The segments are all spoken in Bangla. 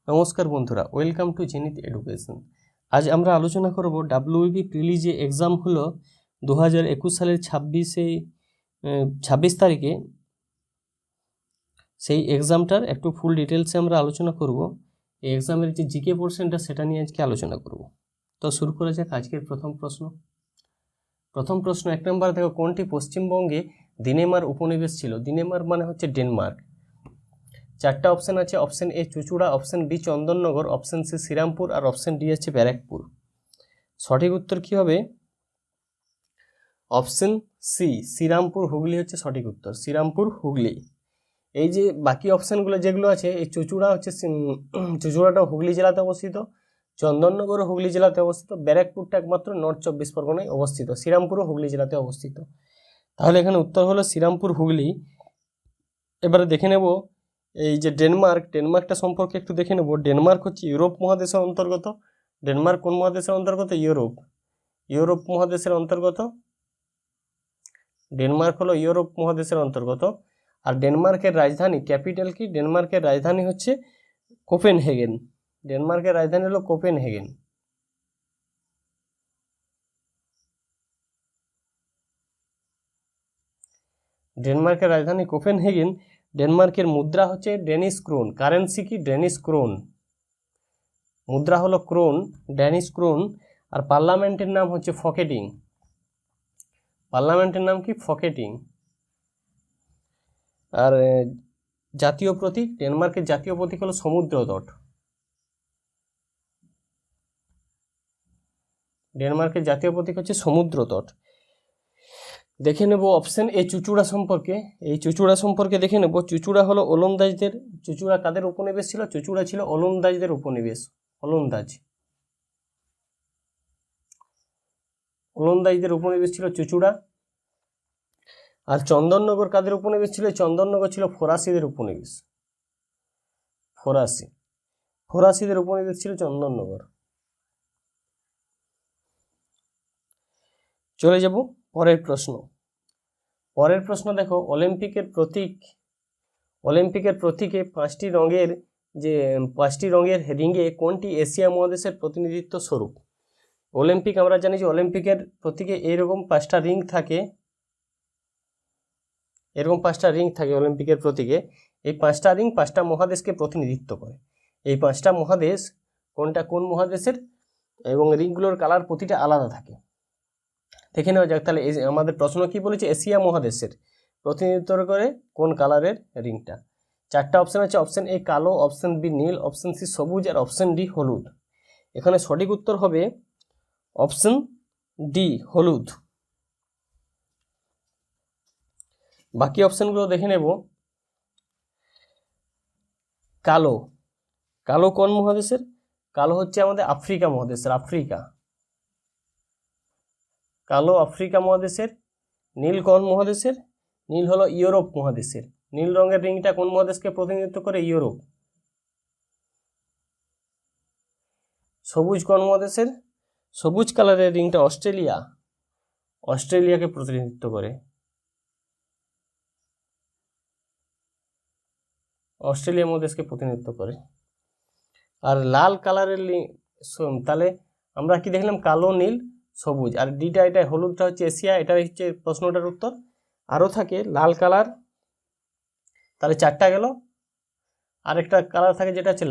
नमस्कार बंधुरा वेलकम टू जेनिथ एडुकेशन। आज আমরা আলোচনা করব ডাব্লিউবি প্রিলি যে এক্সাম হলো 2021 সালের 26 তারিখে সেই এক্সামটার একটু ফুল ডিটেলসে আমরা আলোচনা করব। এই এক্সামের যে জিকে পোর্শনটা সেটা নিয়ে আজকে আলোচনা করব। তো শুরু করা যাক আজকের প্রথম প্রশ্ন 1 নম্বর দেখো, কোনটি পশ্চিমবঙ্গে দিনেমার উপনিবেশ ছিল? দিনেমার মানে হচ্ছে ডেনমার্ক। চারটা অপশন আছে, option A Chuchura, option B Chandannagar, option C Srirampur আর অপশন ডি আছে ব্যারাকপুর। সঠিক উত্তর কি হবে? অপশন সি শ্রীরামপুর হুগলি হচ্ছে সঠিক উত্তর, শ্রীরামপুর হুগলি। এই যে বাকি অপশানগুলো যেগুলো আছে, এই চুচুড়া হচ্ছে চুচুড়াটা হুগলি জেলাতে অবস্থিত, চন্দননগরও হুগলি জেলাতে অবস্থিত, ব্যারাকপুরটা একমাত্র নর্থ 24 পরগনায় অবস্থিত, শ্রীরামপুরও হুগলি জেলাতে অবস্থিত। তাহলে এখানে উত্তর হলো শ্রীরামপুর হুগলি। এবারে দেখে নেব এই যে ডেনমার্কটা সম্পর্কে একটু দেখে নেব। ডেনমার্ক হচ্ছে ইউরোপ মহাদেশের অন্তর্গত। ডেনমার্ক কোন মহাদেশের অন্তর্গত? ইউরোপ মহাদেশের অন্তর্গত। ডেনমার্ক হলো ইউরোপ মহাদেশের অন্তর্গত। আর ডেনমার্কের রাজধানী, ক্যাপিটাল কি? ডেনমার্কের রাজধানী হচ্ছে কোপেনহেগেন। ডেনমার্কের রাজধানী হলো কোপেনহেগেন। ডেনমার্কের রাজধানী কোপেনহেগেন। ডেনমার্কের মুদ্রা হচ্ছে ডেনিশ ক্রোন। কারেন্সি কি? Danish Crohn. মুদ্রা হলো ক্রোন, ড্যানিশ ক্রোন। আর পার্লামেন্টের নাম হচ্ছে ফকেটিং। পার্লামেন্টের নাম কি? ফকেটিং। আর জাতীয় প্রতীক, ডেনমার্কের জাতীয় প্রতীক হলো সমুদ্রতট। ডেনমার্কের জাতীয় প্রতীক হচ্ছে সমুদ্রতট। দেখে নেব অপশন এ চুচুড়া সম্পর্কে। এই চুচুড়া সম্পর্কে দেখে নেব। চুচুড়া হলো ওলন্দাজদের। চুচুড়া কাদের উপনিবেশ ছিল? চুচুড়া ছিল ওলন্দাজদের উপনিবেশ। ওলন্দাজদের উপনিবেশ ছিল চুচুড়া। আর চন্দননগর কাদের উপনিবেশ ছিল? চন্দননগর ছিল ফরাসিদের উপনিবেশ। ফরাসিদের উপনিবেশ ছিল চন্দননগর। চলে যাব পরের প্রশ্ন দেখো, অলিম্পিকের প্রতীকে 5টি রঙের রিঙে কোনটি এশিয়া মহাদেশের প্রতিনিধিত্ব স্বরূপ? অলিম্পিক, আমরা জানি যে অলিম্পিকের প্রতীকে এরকম 5টা রিং থাকে। অলিম্পিকের প্রতীকে এই 5টা রিং 5টা মহাদেশকে প্রতিনিধিত্ব করে। এই 5টা মহাদেশ কোনটা কোন মহাদেশের, এবং রিংগুলোর কালার প্রতিটা আলাদা থাকে। দেখে নেওয়া যাক। তাহলে আমাদের প্রশ্ন কি বলেছে? এশিয়া মহাদেশের প্রতিনিধিত্ব করে কোন কালারের রিংটা। 4টা অপশন আছে, অপশন এ কালো, অপশন বি নীল, অপশন সি সবুজ আর অপশন ডি হলুদ। এখানে সঠিক উত্তর হবে অপশন ডি হলুদ। বাকি অপশনগুলো দেখে নেব। কালো কোন মহাদেশের? কালো হচ্ছে আমাদের আফ্রিকা মহাদেশের। কালো আফ্রিকা মহাদেশের। নীল কোন মহাদেশের? নীল হলো ইউরোপ মহাদেশের। নীল রঙের রিংটা কোন মহাদেশকে প্রতিনিধিত্ব করে? ইউরোপ। সবুজ কোন মহাদেশের? সবুজ কালারের রিংটা অস্ট্রেলিয়াকে প্রতিনিধিত্ব করে। অস্ট্রেলিয়া মহাদেশকে প্রতিনিধিত্ব করে। আর লাল কালারের তাহলে আমরা কি দেখলাম? কালো, নীল, সবুজ। আর ডিটা, এটা হলুদটা হচ্ছে এশিয়া। এটা হচ্ছে প্রশ্নটার উত্তর। আরও থাকে লাল কালার, তাহলে 4টা গেল। আরেকটা কালার থাকে যেটা হচ্ছে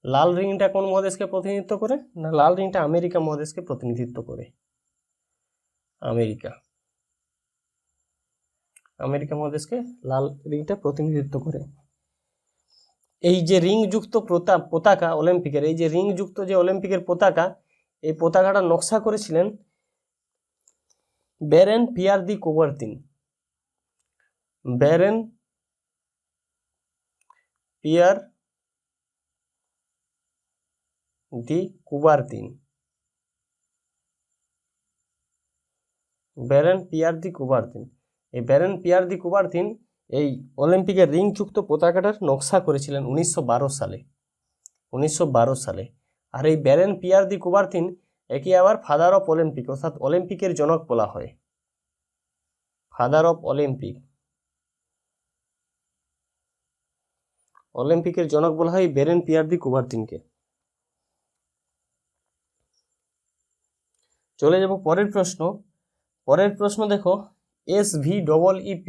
লাল রিংটা কোন মহাদেশকে প্রতিনিধিত্ব করে? না, লাল রিংটা আমেরিকা মহাদেশকে প্রতিনিধিত্ব করে। আমেরিকা মহাদেশকে লাল রিংটা প্রতিনিধিত্ব করে। এই যে রিংযুক্ত পতাকা অলিম্পিকের, এই যে রিংযুক্ত যে অলিম্পিকের পতাকা, এই পতাকাটা নকশা করেছিলেন বেরেন পিয়ার দি কুবারতিন। বেরেন পিয়ার দি কুবারতিন। এই বেরেন পিয়ার দি কুবারতিন এই অলিম্পিকের রিংযুক্ত পতাকাটার নকশা করেছিলেন 1912 সালে। আর এই বেরেন পিয়ার দি কুবারতিন একে আবার ফাদার অফ অলিম্পিক, অর্থাৎ অলিম্পিকের জনক বলা হয়। Father of Olympic. অলিম্পিকের জনক বলা হয় বেরেন পিয়ার দি কুবারতিনকে। চলে যাব পরের প্রশ্ন। পরের প্রশ্ন দেখো, SVEEP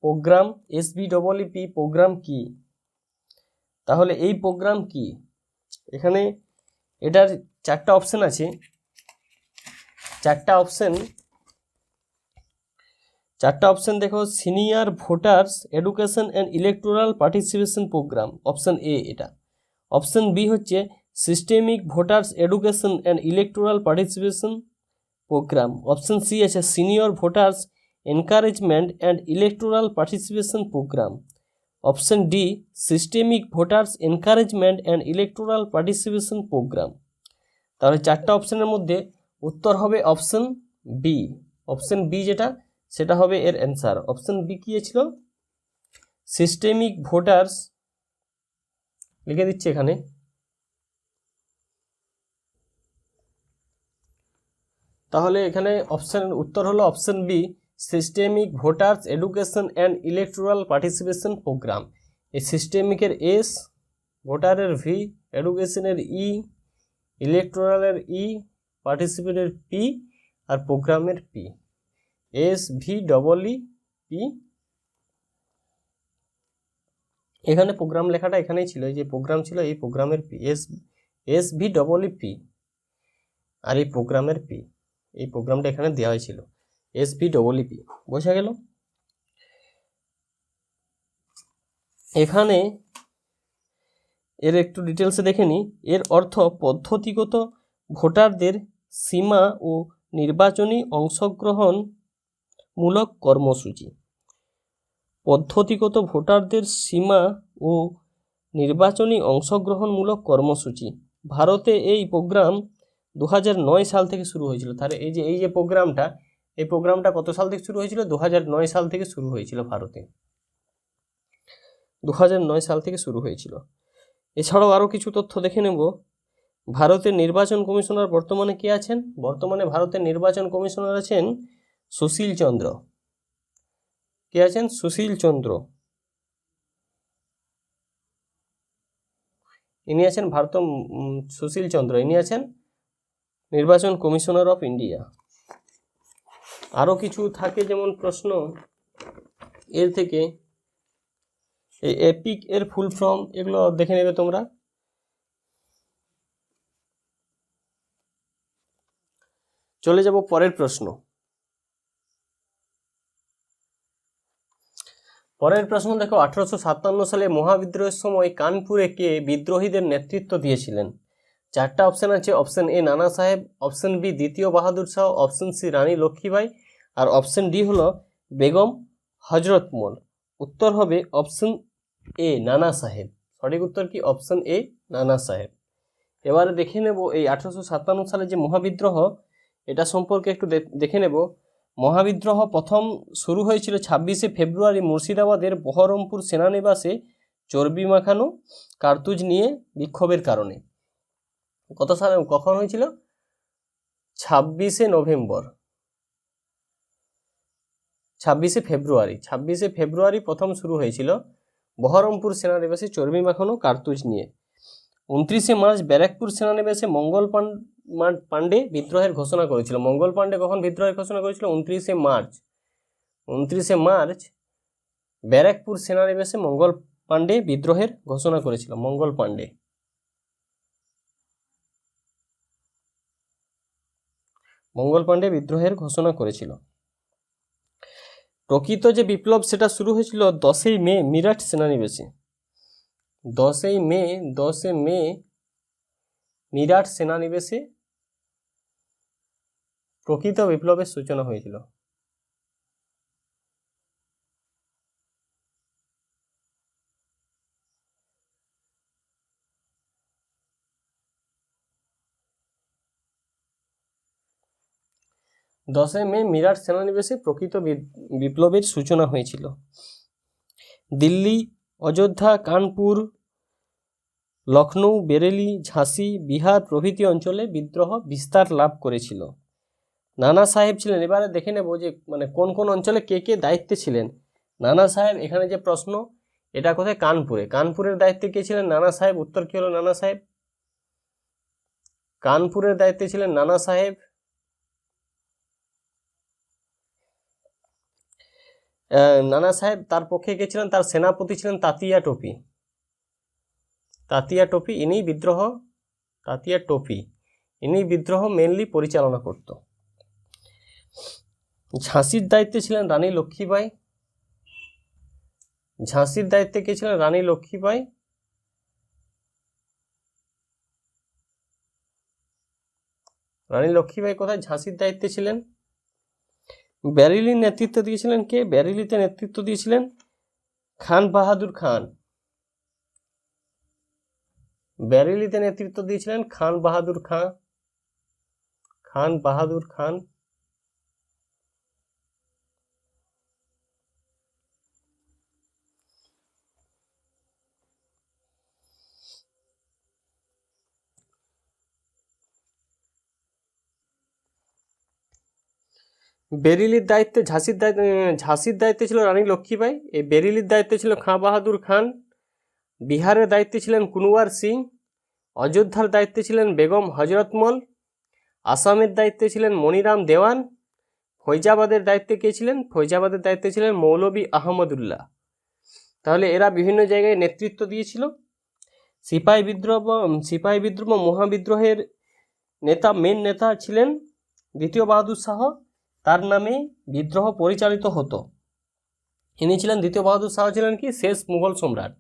প্রোগ্রাম, SVEEP প্রোগ্রাম কি? তাহলে এই প্রোগ্রাম কি? এখানে এটার চারটা অপশন আছে। চারটা অপশন দেখো, senior voters education and electoral participation programme, option A এটা। অপশন বি হচ্ছে systemic voters education and electoral participation programme. Option C আছে senior voters encouragement and electoral participation programme. Option D systemic voters encouragement and electoral participation programme. তাহলে চারটা অপশনের মধ্যে উত্তর হবে অপশন বি। অপশন বি যেটা, সেটা হবে এর অ্যান্সার। অপশন বি কি ছিল? সিস্টেমিক ভোটার্স, লিখে দিচ্ছি এখানে, তাহলে এখানে অপশন উত্তর হলো option B, systemic voters education and electoral participation programme. এই সিস্টেমিকের এস, ভোটারের ভি, এডুকেশনের ই, ইলেকটোরালের ই, পার্টিসিপেটের পি, আর প্রোগ্রামের পি। SVEEP। এখানে প্রোগ্রাম লেখাটা এখানেই ছিল, এই যে প্রোগ্রাম ছিল এই প্রোগ্রামের পি, SVEEP, আর এই প্রোগ্রামের পি, এই প্রোগ্রামটা এখানে দেওয়া হয়েছিল SVEEP। বোঝা গেল? এখানে এর একটু ডিটেলসে দেখে নিই। এর অর্থ পদ্ধতিগত ভোটারদের সীমা ও নির্বাচনী অংশগ্রহণমূলক কর্মসূচি। পদ্ধতিগত ভোটারদের সীমা ও নির্বাচনী অংশগ্রহণমূলক কর্মসূচি। ভারতে এই প্রোগ্রাম 2009 সাল থেকে শুরু হয়েছিল। তাহলে এই যে প্রোগ্রামটা কত সাল থেকে শুরু হয়েছিল? 2009 সাল থেকে শুরু হয়েছিল ভারতে। 2009 সাল থেকে শুরু হয়েছিল। এছাড়াও আরও কিছু তথ্য দেখে নেব। ভারতের নির্বাচন কমিশনার বর্তমানে কে আছেন? বর্তমানে ভারতের নির্বাচন কমিশনার আছেন সুশীল চন্দ্র। কে আছেন? সুশীল চন্দ্র। ইনি আছেন সুশীল চন্দ্র, ইনি আছেন নির্বাচন কমিশনার অফ ইন্ডিয়া। আরও কিছু থাকে যেমন প্রশ্ন এর থেকে, এই এপিক এর ফুল ফর্ম, এগুলো দেখে নেবে তোমরা। চলে যাব পরের প্রশ্ন। পরের প্রশ্ন দেখো, 1857 সালে মহাবিদ্রোহের সময় কানপুরে কে বিদ্রোহীদের নেতৃত্ব দিয়েছিলেন? চারটা অপশন আছে। অপশন এ নানা সাহেব, অপশন বি দ্বিতীয় বাহাদুর শাহ, অপশন সি রানী লক্ষ্মীবাই, আর অপশন ডি হলো বেগম হজরতমল। উত্তর হবে অপশন এ নানা সাহেব। সঠিক উত্তর কি? অপশন এ নানা সাহেব। এবারে দেখে নেব এই 1857 সালে যে মহাবিদ্রোহ, এটা সম্পর্কে একটু দেখে নেব। মহাবিদ্রোহ প্রথম শুরু হয়েছিল 26শে ফেব্রুয়ারি মুর্শিদাবাদের বহরমপুর সেনানিবাসে চর্বি মাখানো কার্তুজ নিয়ে বিক্ষোভের কারণে। কত সালে, কখন হয়েছিল? 26শে নভেম্বর, 26শে ফেব্রুয়ারি প্রথম শুরু হয়েছিল বহরমপুর সেনানিবাসে চর্বি মাখানো কার্তুজ নিয়ে। 29শে মার্চ ব্যারাকপুর সেনানিবাসে মঙ্গল পাণ্ডে বিদ্রোহের ঘোষণা করেছিল। মঙ্গল পাণ্ডে কখন বিদ্রোহের ঘোষণা করেছিল? 29শে মার্চ ব্যারাকপুর সেনানিবাসে মঙ্গল পাণ্ডে বিদ্রোহের ঘোষণা করেছিল। মঙ্গল পাণ্ডে বিদ্রোহের ঘোষণা করেছিল। প্রকৃত যে বিপ্লব সেটা শুরু হয়েছিল 10ই মে মিরাট সেনানিবাসে। 10ই মে মিরাট সেনানিবাসে প্রকৃত বিপ্লবের সূচনা হয়েছিল। মে মিরাট সেনানিবাসে প্রকৃত বিপ্লবের সূচনা হয়েছিল। দিল্লি, অযোধ্যা, কানপুর, লখনৌ, বেরেলি, ঝাঁসি, বিহার প্রভৃতি অঞ্চলে বিদ্রোহ বিস্তার লাভ করেছিল। নানা সাহেব ছিলেন, এবারে দেখে নেব যে কোন কোন অঞ্চলে কে কে দায়িত্বে ছিলেন। নানা সাহেব, এখানে যে প্রশ্ন, এটা কোথায়? কানপুরে। কানপুরের দায়িত্বে কে ছিলেন? নানা সাহেব। উত্তর কি হলো? নানা সাহেব। কানপুরের দায়িত্বে ছিলেন নানা সাহেব। নানা সাহেব, তার পক্ষে কে ছিলেন? তার সেনাপতি ছিলেন তাতিয়া টোপি। তাতিয়া টোপি, তাতিয়া টোপি ইনি বিদ্রোহ মেনলি পরিচালনা করত। ঝাঁসির দায়িত্বে ছিলেন রানী লক্ষ্মীবাই। ঝাঁসির দায়িত্বে কে ছিলেন? রানী লক্ষ্মীবাই। রানী লক্ষ্মীবাই কোথায়? ঝাঁসির দায়িত্বে ছিলেন। ব্যারেলির নেতৃত্ব দিয়েছিলেন কে? ব্যারেলিতে নেতৃত্ব দিয়েছিলেন খান বাহাদুর খান। ব্যারেলিতে নেতৃত্ব দিয়েছিলেন খান বাহাদুর খান। খান বাহাদুর খান। বেরিলির দায়িত্বে ঝাঁসির দায়িত্বে ছিল রানী লক্ষ্মীবাই। এই বেরিলির দায়িত্বে ছিল খাঁ বাহাদুর খান। বিহারের দায়িত্বে ছিলেন কুনওয়ার সিং। অযোধ্যার দায়িত্বে ছিলেন বেগম হজরতমল। আসামের দায়িত্বে ছিলেন মনিরাম দেওয়ান। ফৈজাবাদের দায়িত্বে কে ছিলেন? ফৈজাবাদের দায়িত্বে ছিলেন মৌলভী আহমদুল্লাহ। তাহলে এরা বিভিন্ন জায়গায় নেতৃত্ব দিয়েছিল। সিপাহী বিদ্রোহ মহাবিদ্রোহের মেন নেতা ছিলেন দ্বিতীয় বাহাদুর শাহ। তার নামে বিদ্রোহ পরিচালিত হতো। ইনি ছিলেন দ্বিতীয় বাহাদুর শাহ, ছিলেন কি? শেষ মুঘল সম্রাট।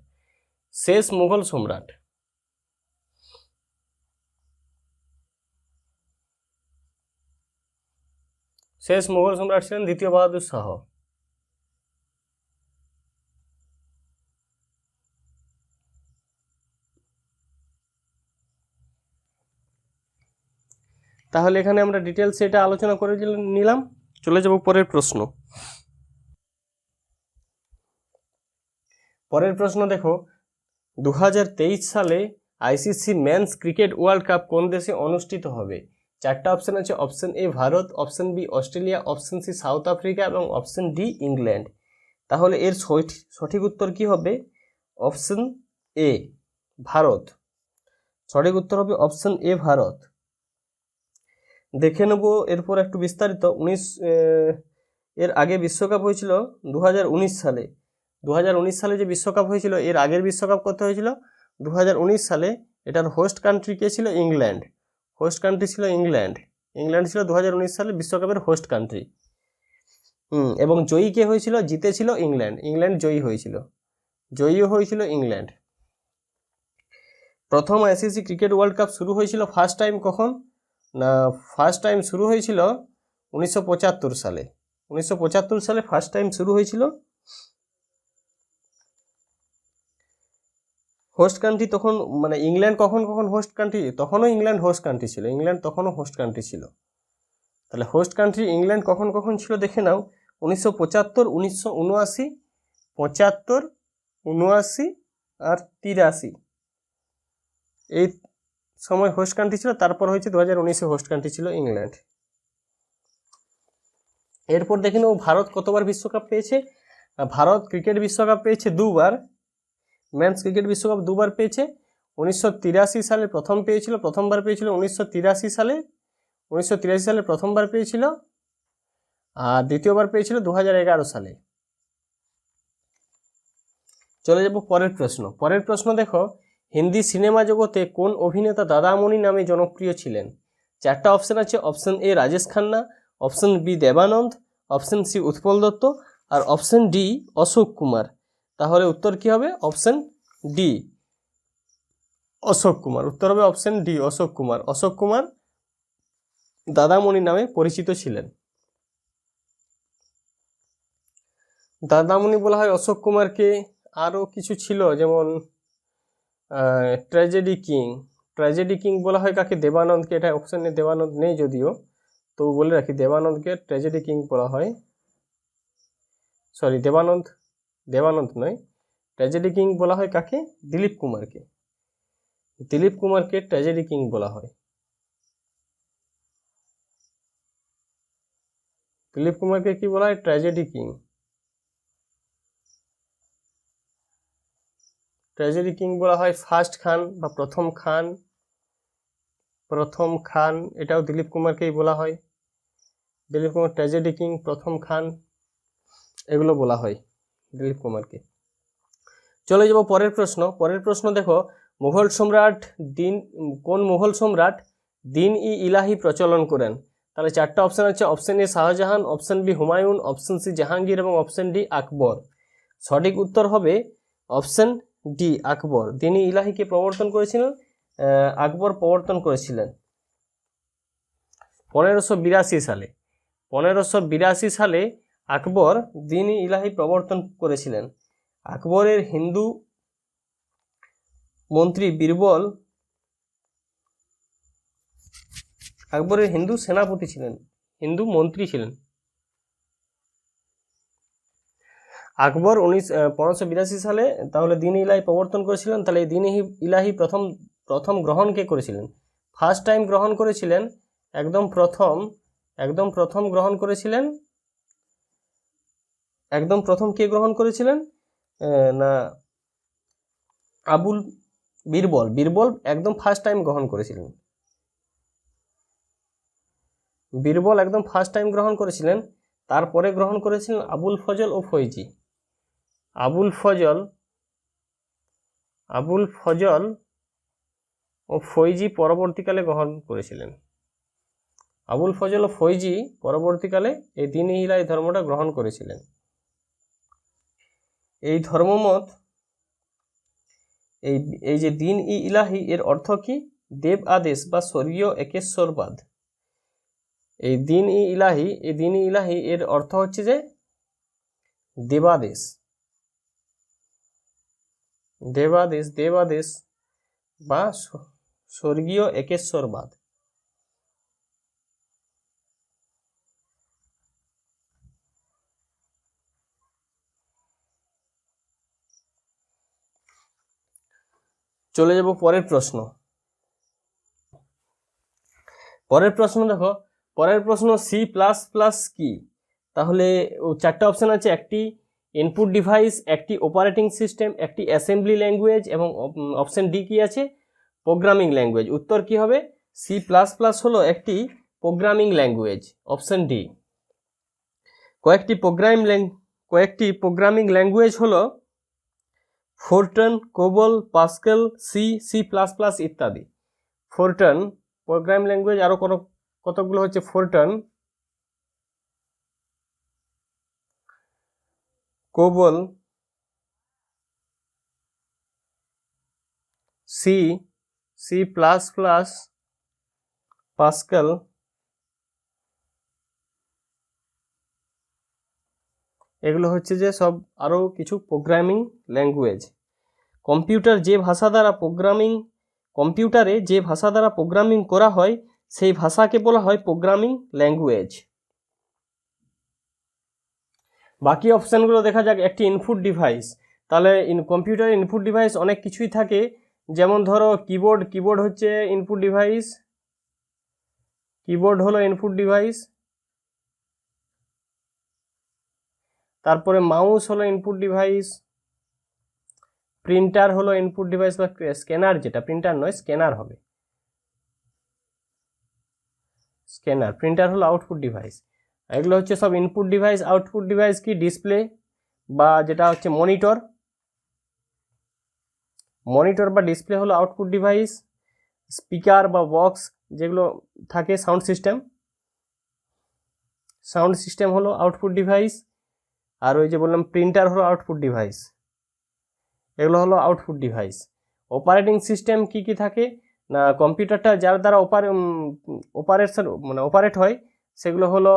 শেষ মুঘল সম্রাট। শেষ মুঘল সম্রাট ছিলেন দ্বিতীয় বাহাদুর শাহ। তাহলে এখানে আমরা ডিটেলস এটা আলোচনা করে নিলাম। চলে যাব পরের প্রশ্ন। পরের প্রশ্ন দেখো, 2023 সালে ICC men's cricket world cup কোন দেশে অনুষ্ঠিত হবে? চারটা অপশন আছে। Option A Bharat, option B Australia, option C South Africa এবং অপশন ডি ইংল্যান্ড। তাহলে এর সঠিক উত্তর কি হবে? Option A Bharat. সঠিক উত্তর হবে অপশন এ ভারত। দেখে নেব এরপর একটু বিস্তারিত। এর আগে বিশ্বকাপ হয়েছিল 2019 সালে। 2019 সালে যে বিশ্বকাপ হয়েছিল, এর আগের বিশ্বকাপ করতে হয়েছিল 2019 সালে। এটার হোস্ট কান্ট্রি কে ছিল? ইংল্যান্ড। হোস্ট কান্ট্রি ছিল ইংল্যান্ড। ইংল্যান্ড ছিল 2019 সালে বিশ্বকাপের হোস্ট কান্ট্রি। এবং জয়ী কে হয়েছিল? জিতেছিল ইংল্যান্ড। ইংল্যান্ড জয়ী হয়েছিল। জয়ীও হয়েছিল ইংল্যান্ড। প্রথম আইসিসি ক্রিকেট ওয়ার্ল্ড কাপ শুরু হয়েছিল ফার্স্ট টাইম কখন? না, ফার্স্ট টাইম শুরু হয়েছিল 1975 সালে। 1975 সালে ফার্স্ট টাইম শুরু হয়েছিল। হোস্ট কান্ট্রি তখন, মানে ইংল্যান্ড কখন হোস্ট কান্ট্রি? তখনও ইংল্যান্ড হোস্ট কান্ট্রি ছিল। ইংল্যান্ড তখনও হোস্ট কান্ট্রি ছিল। তাহলে হোস্ট কান্ট্রি ইংল্যান্ড কখন ছিল দেখে নাও। 1975, 1979, 75, 79 আর 83 এই সময় হোস্ট কান্ট্রি ছিল। তারপর হয়েছে 2019-এ হোস্ট কান্ট্রি ছিল ইংল্যান্ড। এরপর দেখে নাও ভারত কতবার বিশ্বকাপ পেয়েছে। ভারত ক্রিকেট বিশ্বকাপ পেয়েছে দুবার। মেন্স ক্রিকেট বিশ্বকাপ দুবার পেয়েছে। 1983 সালে প্রথমবার পেয়েছিল 1983 সালে। 1983 সালে প্রথমবার পেয়েছিল। আর দ্বিতীয়বার পেয়েছিল 2011 সালে। চলে যাব পরের প্রশ্ন। পরের প্রশ্ন দেখো, হিন্দি সিনেমা জগতে কোন অভিনেতা দাদামণি নামে জনপ্রিয় ছিলেন? চারটা অপশন আছে। Option A Rajesh Khanna, option B Dev Anand, option C Utpal Dutt আর অপশন ডি অশোক কুমার। তাহলে উত্তর কি হবে? Option D Ashok Kumar. উত্তর হবে অপশন ডি অশোক কুমার। অশোক কুমার দাদামণি নামে পরিচিত ছিলেন। দাদামণি বলা হয় অশোক কুমারকে। আরও কিছু ছিল, যেমন ট্র্যাজেডি কিং বলা হয় কাকে? দেবানন্দকে। এটা অপশনে দেবানন্দ নেই যদিও, তো বলে রাখি দেবানন্দকে ট্র্যাজেডি কিং বলা হয়। সরি, দেবানন্দ নয়, ট্র্যাজেডি কিং বলা হয় কাকে? দিলীপ কুমারকে। দিলীপ কুমারকে ট্র্যাজেডি কিং বলা হয়। দিলীপ কুমারকে কি বলা হয়? Tragedy king. ট্র্যাজেডি কিং বলা হয় ফার্স্ট খান বা প্রথম খান, প্রথম খান এটাও দিলীপ কুমারকেই বলা হয়, দিলীপ কুমার ট্র্যাজেডি কিং, প্রথম খান এগুলো বলা হয় দিলীপ কুমারকে। চলে যাব পরের প্রশ্ন। পরের প্রশ্ন দেখো, মুঘল সম্রাট কোন মুঘল সম্রাট দিন ই ইলাহি প্রচলন করেন? তাহলে চারটা অপশন আছে, option A Shah Jahan, option B Humayun, option C Jahangir এবং অপশন ডি আকবর। সঠিক উত্তর হবে অপশন ডি আকবর। দিন ই ইলাহিকে প্রবর্তন করেছিলেন আকবর, প্রবর্তন করেছিলেন 1582 সালে। 1582 সালে আকবর দিন ই ইলাহি প্রবর্তন করেছিলেন। আকবরের হিন্দু মন্ত্রী বীরবল আকবরের হিন্দু সেনাপতি ছিলেন, হিন্দু মন্ত্রী ছিলেন। আকবর 1582 সালে তাহলে দিন ইলাহি প্রবর্তন করেছিলেন। তাহলে এই দিন ইলাহি প্রথম গ্রহণ কে করেছিলেন? ফার্স্ট টাইম গ্রহণ করেছিলেন, একদম প্রথম গ্রহণ করেছিলেন, একদম প্রথম কে গ্রহণ করেছিলেন না বীরবল একদম ফার্স্ট টাইম গ্রহণ করেছিলেন। বীরবল একদম ফার্স্ট টাইম গ্রহণ করেছিলেন। তারপরে গ্রহণ করেছিলেন আবুল ফজল ও ফৈজি। আবুল ফজল ও ফৈজি পরবর্তীকালে গ্রহণ করেছিলেন। আবুল ফজল ও ফৈজি পরবর্তীকালে এই দিন ই ইলাহি ধর্মটা গ্রহণ করেছিলেন। এই ধর্মমত এই যে দিন ই ইলাহি এর অর্থ কি? দেব আদেশ বা স্বর্গীয় একেশ্বরবাদ। এই দিন ই ইলাহি এর অর্থ হচ্ছে যে দেবাদেশ বা স্বর্গীয় একেশ্বরবাদ। চলে যাব পরের প্রশ্ন। পরের প্রশ্ন দেখো, পরের প্রশ্ন সি প্লাস প্লাস কি? তাহলে চারটা অপশন আছে, একটি ইনপুট ডিভাইস, একটি অপারেটিং সিস্টেম, একটি অ্যাসেম্বলি ল্যাঙ্গুয়েজ এবং অপশন ডি কি আছে? Programming language. উত্তর কি হবে? সি প্লাস প্লাস হলো একটি প্রোগ্রামিং ল্যাঙ্গুয়েজ, অপশন ডি। কয়েকটি প্রোগ্রামিং ল্যাঙ্গুয়েজ হলো Fortran, COBOL, Pascal, C plus plus ইত্যাদি। ফোরট্রান প্রোগ্রামিং ল্যাঙ্গুয়েজ, আরো কতগুলো হচ্ছে Fortran, COBOL, C plus plus, Pascal, এগুলো হচ্ছে যে সব আরো কিছু প্রোগ্রামিং ল্যাঙ্গুয়েজ। কম্পিউটারে যে ভাষা দ্বারা প্রোগ্রামিং করা হয় সেই ভাষাকে বলা হয় প্রোগ্রামিং ল্যাঙ্গুয়েজ। বাকি অপশানগুলো দেখা যাক। একটি ইনপুট ডিভাইস, তাহলে কম্পিউটারে ইনপুট ডিভাইস অনেক কিছুই থাকে, যেমন ধরো কিবোর্ড হচ্ছে ইনপুট ডিভাইস, কিবোর্ড হলো ইনপুট ডিভাইস। তারপরে মাউস হলো ইনপুট ডিভাইস, প্রিন্টার হলো ইনপুট ডিভাইস বা স্ক্যানার, যেটা প্রিন্টার নয় স্ক্যানার হবে, স্ক্যানার। প্রিন্টার হলো আউটপুট ডিভাইস। এগুলো হচ্ছে সব ইনপুট ডিভাইস। আউটপুট ডিভাইস কি? ডিসপ্লে বা যেটা হচ্ছে মনিটর বা ডিসপ্লে হলো আউটপুট ডিভাইস। স্পিকার বা বক্স যেগুলো থাকে, সাউন্ড সিস্টেম হলো আউটপুট ডিভাইস। আর ওই যে বললাম প্রিন্টার হলো আউটপুট ডিভাইস, এগুলো হলো আউটপুট ডিভাইস। অপারেটিং সিস্টেম কি থাকে না, কম্পিউটারটা যার দ্বারা অপারেট হয় সেগুলো হলো,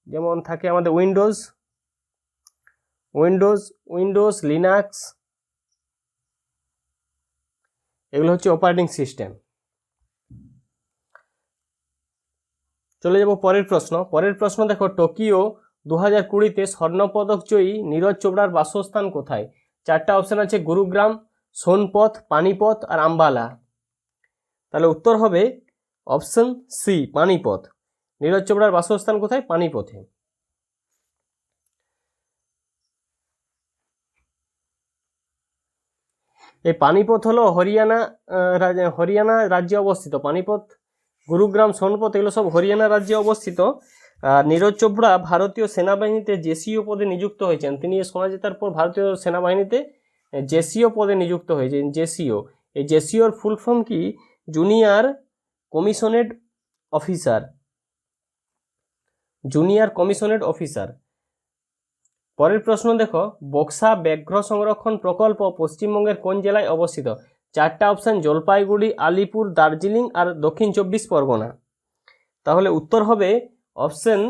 যেমন থাকে আমাদের উইন্ডোজ, লিনাক্স, এগুলো হচ্ছে অপারেটিং সিস্টেম। চলে যাব পরের প্রশ্ন দেখো, টোকিও 2020-তে স্বর্ণপদক জয়ী নীরজ চোপড়ার বাসস্থান কোথায়? চারটা অপশন আছে, গুরুগ্রাম, সোনপথ, পানিপথ আর আম্বালা। তাহলে উত্তর হবে অপশন সি, পানিপথ। নীরজ চোপড়ার বাসস্থান কোথায়? পানিপথে। এই পানিপথ হলো হরিয়ানা রাজ্যে অবস্থিত। পানিপথ, গুরুগ্রাম, সোনপত এগুলো সব হরিয়ানা রাজ্যে অবস্থিত। আর নীরজ চোপড়া ভারতীয় সেনাবাহিনীতে জেসিও পদে নিযুক্ত হয়েছেন। তিনি সোনা জেতার পর ভারতীয় সেনাবাহিনীতে জেসিও পদে নিযুক্ত হয়েছেন। জেসিও, এই জেসিওর ফুল ফর্ম কি? Junior commissioned officer. Junior commissioned officer. পরের প্রশ্ন দেখো, বক্সা ব্যাঘ্র সংরক্ষণ প্রকল্প পশ্চিমবঙ্গের কোন জেলায় অবস্থিত? চারটা অপশান, জলপাইগুড়ি, আলিপুর, দার্জিলিং আর দক্ষিণ 24 পরগনা। তাহলে উত্তর হবে অপশন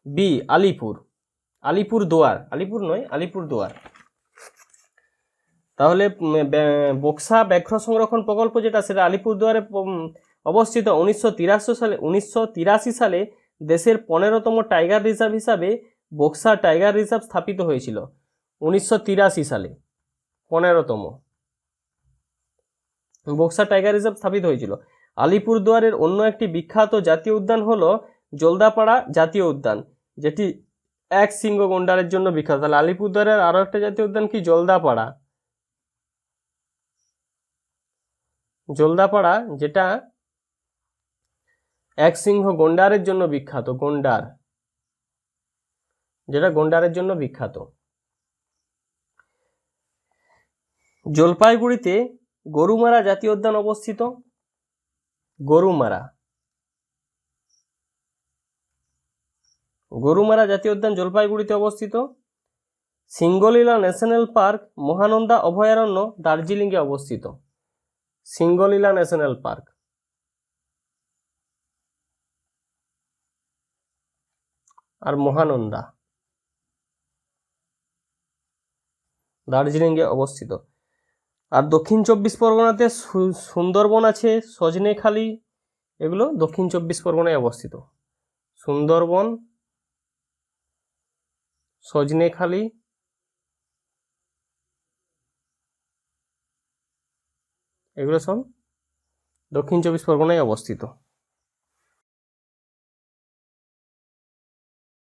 বি, আলিপুর। আলিপুরদুয়ার, আলিপুর নয়, আলিপুরদুয়ার। তাহলে বক্সা ব্যাঘ্র সংরক্ষণ প্রকল্প যেটা, সেটা আলিপুরদুয়ারে অবস্থিত। 1983 সালে দেশের 15তম টাইগার রিজার্ভ হিসাবে বক্সা টাইগার রিজার্ভ স্থাপিত হয়েছিল। 1983 সালে 15তম বক্সা টাইগার রিজার্ভ স্থাপিত হয়েছিল। আলিপুরদুয়ারের অন্য একটি বিখ্যাত জাতীয় উদ্যান হলো জলদাপাড়া জাতীয় উদ্যান, যেটি এক সিংহ গন্ডারের জন্য বিখ্যাত। তাহলে আলিপুরদুয়ারের আরো একটা জাতীয় উদ্যান কি? জলদাপাড়া। জলদাপাড়া যেটা এক সিংহ গন্ডারের জন্য বিখ্যাত। গন্ডার, যেটা গন্ডারের জন্য বিখ্যাত। জলপাইগুড়িতে গরুমারা জাতীয় উদ্যান অবস্থিত। গরুমারা, গরুমারা জাতীয় উদ্যান জলপাইগুড়িতে অবস্থিত। সিঙ্গলীলা ন্যাশনাল পার্ক মহানন্দা অভয়ারণ্য দার্জিলিংয়ে অবস্থিত। সিঙ্গলীলা ন্যাশনাল পার্ক আর মহানন্দা দার্জিলিংয়ে অবস্থিত। আর দক্ষিণ 24 পরগনাতে সুন্দরবন আছে, সজনেখালি, এগুলো দক্ষিণ 24 পরগনায় অবস্থিত। সুন্দরবন, সজনেখালি, এগুলো সব দক্ষিণ 24 পরগনায় অবস্থিত।